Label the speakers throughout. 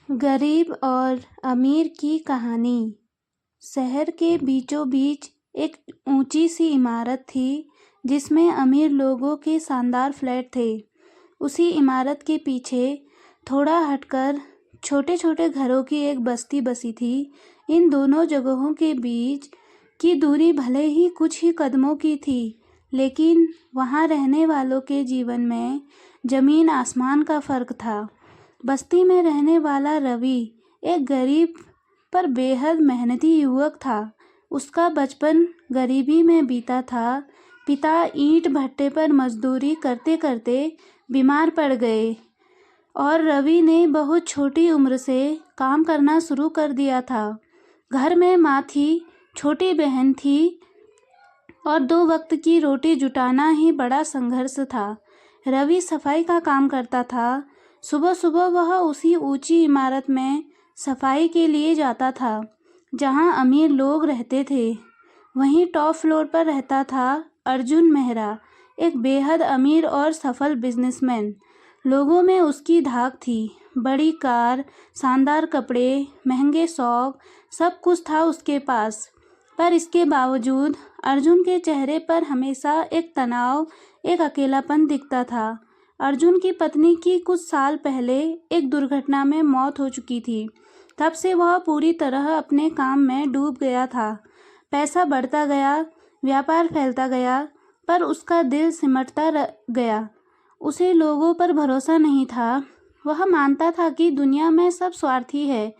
Speaker 1: गरीब और अमीर की कहानी। शहर के बीचों बीच एक ऊंची सी इमारत थी जिसमें अमीर लोगों के शानदार फ्लैट थे। उसी इमारत के पीछे थोड़ा हटकर छोटे छोटे घरों की एक बस्ती बसी थी। इन दोनों जगहों के बीच की दूरी भले ही कुछ ही कदमों की थी, लेकिन वहाँ रहने वालों के जीवन में जमीन आसमान का फर्क था। बस्ती में रहने वाला रवि एक गरीब पर बेहद मेहनती युवक था। उसका बचपन गरीबी में बीता था। पिता ईंट भट्टे पर मजदूरी करते करते बीमार पड़ गए और रवि ने बहुत छोटी उम्र से काम करना शुरू कर दिया था। घर में माँ थी, छोटी बहन थी और 2 वक्त की रोटी जुटाना ही बड़ा संघर्ष था। रवि सफाई का काम करता था। सुबह सुबह वह उसी ऊंची इमारत में सफाई के लिए जाता था जहां अमीर लोग रहते थे। वहीं टॉप फ्लोर पर रहता था अर्जुन मेहरा, एक बेहद अमीर और सफल बिजनेसमैन। लोगों में उसकी धाक थी। बड़ी कार, शानदार कपड़े, महंगे शौक, सब कुछ था उसके पास। पर इसके बावजूद अर्जुन के चेहरे पर हमेशा एक तनाव, एक अकेलापन दिखता था। अर्जुन की पत्नी की कुछ साल पहले एक दुर्घटना में मौत हो चुकी थी। तब से वह पूरी तरह अपने काम में डूब गया था। पैसा बढ़ता गया, व्यापार फैलता गया, पर उसका दिल सिमटता गया। उसे लोगों पर भरोसा नहीं था। वह मानता था कि दुनिया में सब स्वार्थी है।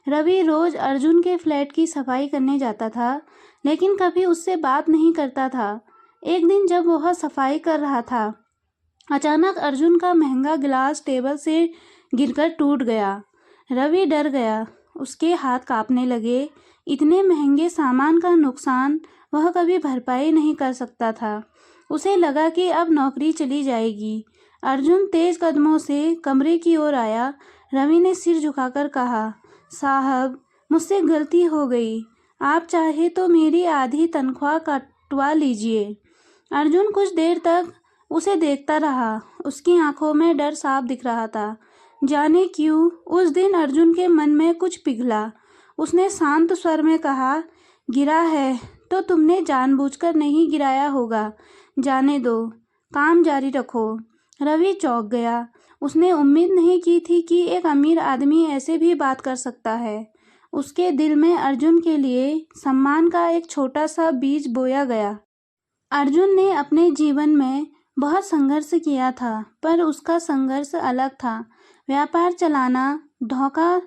Speaker 1: रवि रोज अर्जुन के फ्लैट की सफाई करने जाता था, लेकिन कभी उससे बात नहीं करता था। एक दिन जब वह सफाई कर रहा था, अचानक अर्जुन का महंगा गिलास टेबल से गिरकर टूट गया। रवि डर गया, उसके हाथ कांपने लगे। इतने महंगे सामान का नुकसान वह कभी भरपाई नहीं कर सकता था। उसे लगा कि अब नौकरी चली जाएगी। अर्जुन तेज कदमों से कमरे की ओर आया। रवि ने सिर झुकाकर कहा, साहब, मुझसे गलती हो गई। आप चाहे तो मेरी आधी तनख्वाह कटवा लीजिए। अर्जुन कुछ देर तक उसे देखता रहा। उसकी आंखों में डर साफ दिख रहा था। जाने क्यों उस दिन अर्जुन के मन में कुछ पिघला। उसने शांत स्वर में कहा, गिरा है तो तुमने जानबूझकर नहीं गिराया होगा। जाने दो, काम जारी रखो। रवि चौंक गया। उसने उम्मीद नहीं की थी कि एक अमीर आदमी ऐसे भी बात कर सकता है। उसके दिल में अर्जुन के लिए सम्मान का एक छोटा सा बीज बोया गया। अर्जुन ने अपने जीवन में बहुत संघर्ष किया था, पर उसका संघर्ष अलग था। व्यापार चलाना, धोखा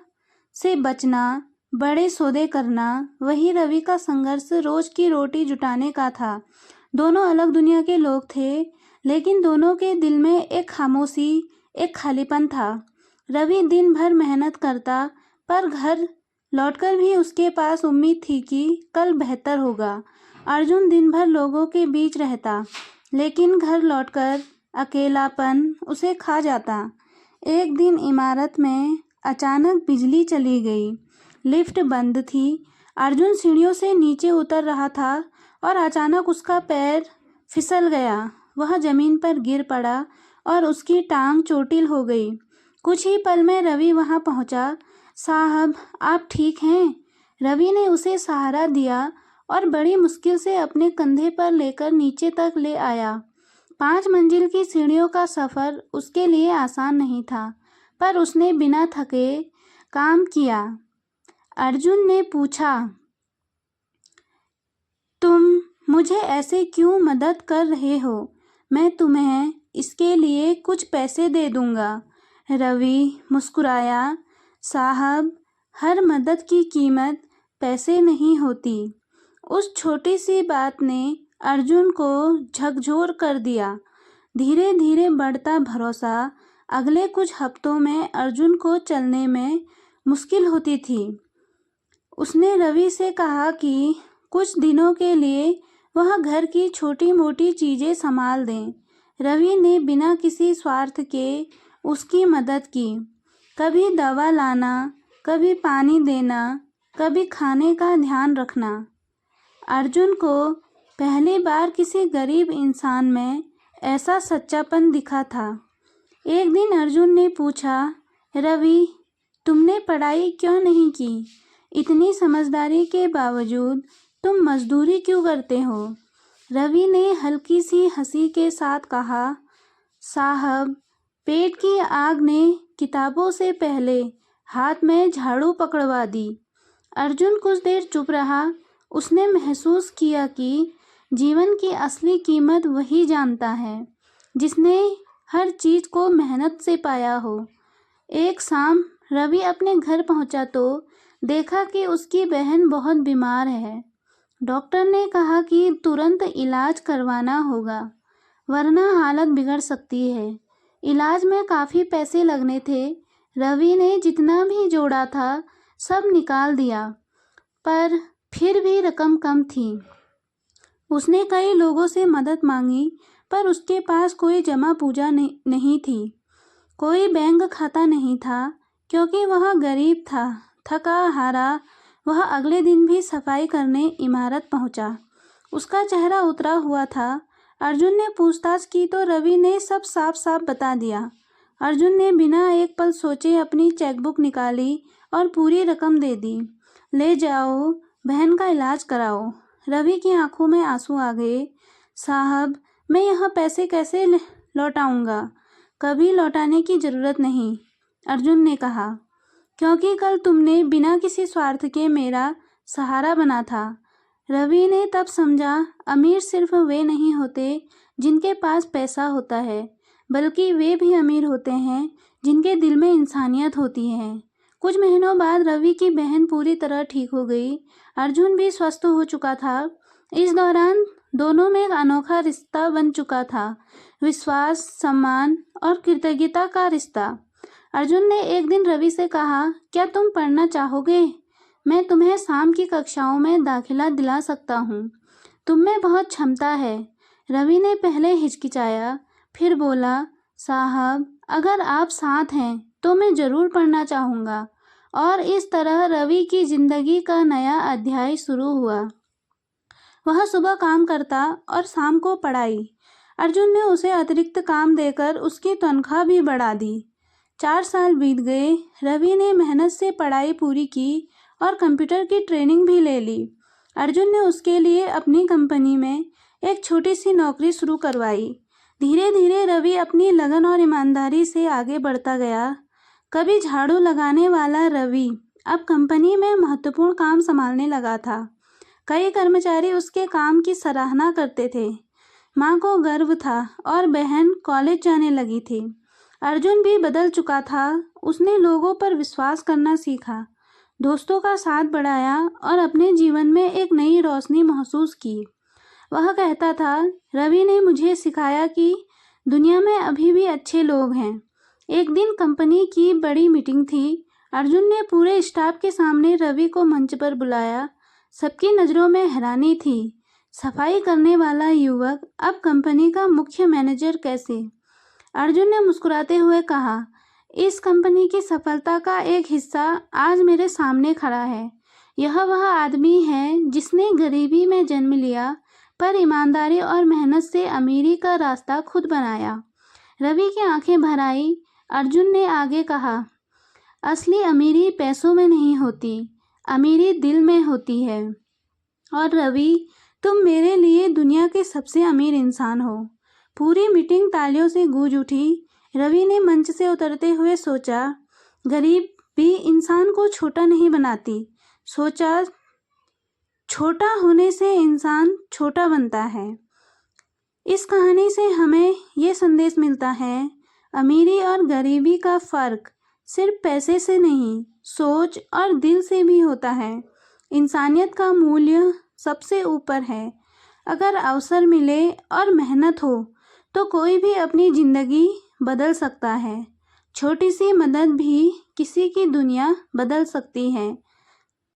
Speaker 1: से बचना, बड़े सौदे करना, वही रवि का संघर्ष रोज की रोटी जुटाने का था। दोनों अलग दुनिया के लोग थे, लेकिन दोनों के दिल में एक खामोशी, एक खालीपन था। रवि दिन भर मेहनत करता, पर घर लौटकर भी उसके पास उम्मीद थी कि कल बेहतर होगा। अर्जुन दिन भर लोगों के बीच रहता, लेकिन घर लौटकर अकेलापन उसे खा जाता। एक दिन इमारत में अचानक बिजली चली गई। लिफ्ट बंद थी। अर्जुन सीढ़ियों से नीचे उतर रहा था और अचानक उसका पैर फिसल गया। वह जमीन पर गिर पड़ा और उसकी टांग चोटिल हो गई। कुछ ही पल में रवि वहां पहुंचा। साहब, आप ठीक हैं? रवि ने उसे सहारा दिया और बड़ी मुश्किल से अपने कंधे पर लेकर नीचे तक ले आया। 5 मंजिल की सीढ़ियों का सफ़र उसके लिए आसान नहीं था, पर उसने बिना थके काम किया। अर्जुन ने पूछा, तुम मुझे ऐसे क्यों मदद कर रहे हो? मैं तुम्हें इसके लिए कुछ पैसे दे दूंगा। रवि मुस्कुराया, साहब, हर मदद की कीमत पैसे नहीं होती। उस छोटी सी बात ने अर्जुन को झकझोर कर दिया। धीरे धीरे बढ़ता भरोसा। अगले कुछ हफ्तों में अर्जुन को चलने में मुश्किल होती थी। उसने रवि से कहा कि कुछ दिनों के लिए वह घर की छोटी मोटी चीज़ें संभाल दें। रवि ने बिना किसी स्वार्थ के उसकी मदद की। कभी दवा लाना, कभी पानी देना, कभी खाने का ध्यान रखना। अर्जुन को पहली बार किसी गरीब इंसान में ऐसा सच्चापन दिखा था। एक दिन अर्जुन ने पूछा, रवि, तुमने पढ़ाई क्यों नहीं की? इतनी समझदारी के बावजूद तुम मजदूरी क्यों करते हो? रवि ने हल्की सी हंसी के साथ कहा, साहब, पेट की आग ने किताबों से पहले हाथ में झाड़ू पकड़वा दी। अर्जुन कुछ देर चुप रहा। उसने महसूस किया कि जीवन की असली कीमत वही जानता है जिसने हर चीज़ को मेहनत से पाया हो। एक शाम रवि अपने घर पहुंचा तो देखा कि उसकी बहन बहुत बीमार है। डॉक्टर ने कहा कि तुरंत इलाज करवाना होगा, वरना हालत बिगड़ सकती है। इलाज में काफ़ी पैसे लगने थे। रवि ने जितना भी जोड़ा था सब निकाल दिया, पर फिर भी रकम कम थी। उसने कई लोगों से मदद मांगी, पर उसके पास कोई जमा पूंजी नहीं थी। कोई बैंक खाता नहीं था, क्योंकि वह गरीब था। थका हारा वह अगले दिन भी सफाई करने इमारत पहुंचा। उसका चेहरा उतरा हुआ था। अर्जुन ने पूछताछ की तो रवि ने सब साफ साफ बता दिया। अर्जुन ने बिना एक पल सोचे अपनी चेकबुक निकाली और पूरी रकम दे दी। ले जाओ, बहन का इलाज कराओ। रवि की आंखों में आंसू आ गए। साहब, मैं यह पैसे कैसे लौटाऊंगा? कभी लौटाने की ज़रूरत नहीं, अर्जुन ने कहा, क्योंकि कल तुमने बिना किसी स्वार्थ के मेरा सहारा बना था। रवि ने तब समझा, अमीर सिर्फ वे नहीं होते जिनके पास पैसा होता है, बल्कि वे भी अमीर होते हैं जिनके दिल में इंसानियत होती है। कुछ महीनों बाद रवि की बहन पूरी तरह ठीक हो गई। अर्जुन भी स्वस्थ हो चुका था। इस दौरान दोनों में एक अनोखा रिश्ता बन चुका था, विश्वास, सम्मान और कृतज्ञता का रिश्ता। अर्जुन ने एक दिन रवि से कहा, क्या तुम पढ़ना चाहोगे? मैं तुम्हें शाम की कक्षाओं में दाखिला दिला सकता हूँ। तुम में बहुत क्षमता है। रवि ने पहले हिचकिचाया, फिर बोला, साहब, अगर आप साथ हैं तो मैं ज़रूर पढ़ना चाहूँगा। और इस तरह रवि की ज़िंदगी का नया अध्याय शुरू हुआ। वह सुबह काम करता और शाम को पढ़ाई। अर्जुन ने उसे अतिरिक्त काम देकर उसकी तनख्वाह भी बढ़ा दी। 4 साल बीत गए। रवि ने मेहनत से पढ़ाई पूरी की और कंप्यूटर की ट्रेनिंग भी ले ली। अर्जुन ने उसके लिए अपनी कंपनी में एक छोटी सी नौकरी शुरू करवाई। धीरे धीरे रवि अपनी लगन और ईमानदारी से आगे बढ़ता गया। कभी झाड़ू लगाने वाला रवि अब कंपनी में महत्वपूर्ण काम संभालने लगा था। कई कर्मचारी उसके काम की सराहना करते थे। माँ को गर्व था और बहन कॉलेज जाने लगी थी। अर्जुन भी बदल चुका था। उसने लोगों पर विश्वास करना सीखा, दोस्तों का साथ बढ़ाया और अपने जीवन में एक नई रोशनी महसूस की। वह कहता था, रवि ने मुझे सिखाया कि दुनिया में अभी भी अच्छे लोग हैं। एक दिन कंपनी की बड़ी मीटिंग थी। अर्जुन ने पूरे स्टाफ के सामने रवि को मंच पर बुलाया। सबकी नज़रों में हैरानी थी। सफाई करने वाला युवक अब कंपनी का मुख्य मैनेजर कैसे? अर्जुन ने मुस्कुराते हुए कहा, इस कंपनी की सफलता का एक हिस्सा आज मेरे सामने खड़ा है। यह वह आदमी है जिसने गरीबी में जन्म लिया, पर ईमानदारी और मेहनत से अमीरी का रास्ता खुद बनाया। रवि की आंखें भर आई। अर्जुन ने आगे कहा, असली अमीरी पैसों में नहीं होती, अमीरी दिल में होती है। और रवि, तुम मेरे लिए दुनिया के सबसे अमीर इंसान हो। पूरी मीटिंग तालियों से गूंज उठी। रवि ने मंच से उतरते हुए सोचा, गरीबी इंसान को छोटा नहीं बनाती। सोचा, छोटा होने से इंसान छोटा बनता है। इस कहानी से हमें ये संदेश मिलता है, अमीरी और गरीबी का फ़र्क सिर्फ पैसे से नहीं, सोच और दिल से भी होता है। इंसानियत का मूल्य सबसे ऊपर है। अगर अवसर मिले और मेहनत हो तो कोई भी अपनी ज़िंदगी बदल सकता है। छोटी सी मदद भी किसी की दुनिया बदल सकती है।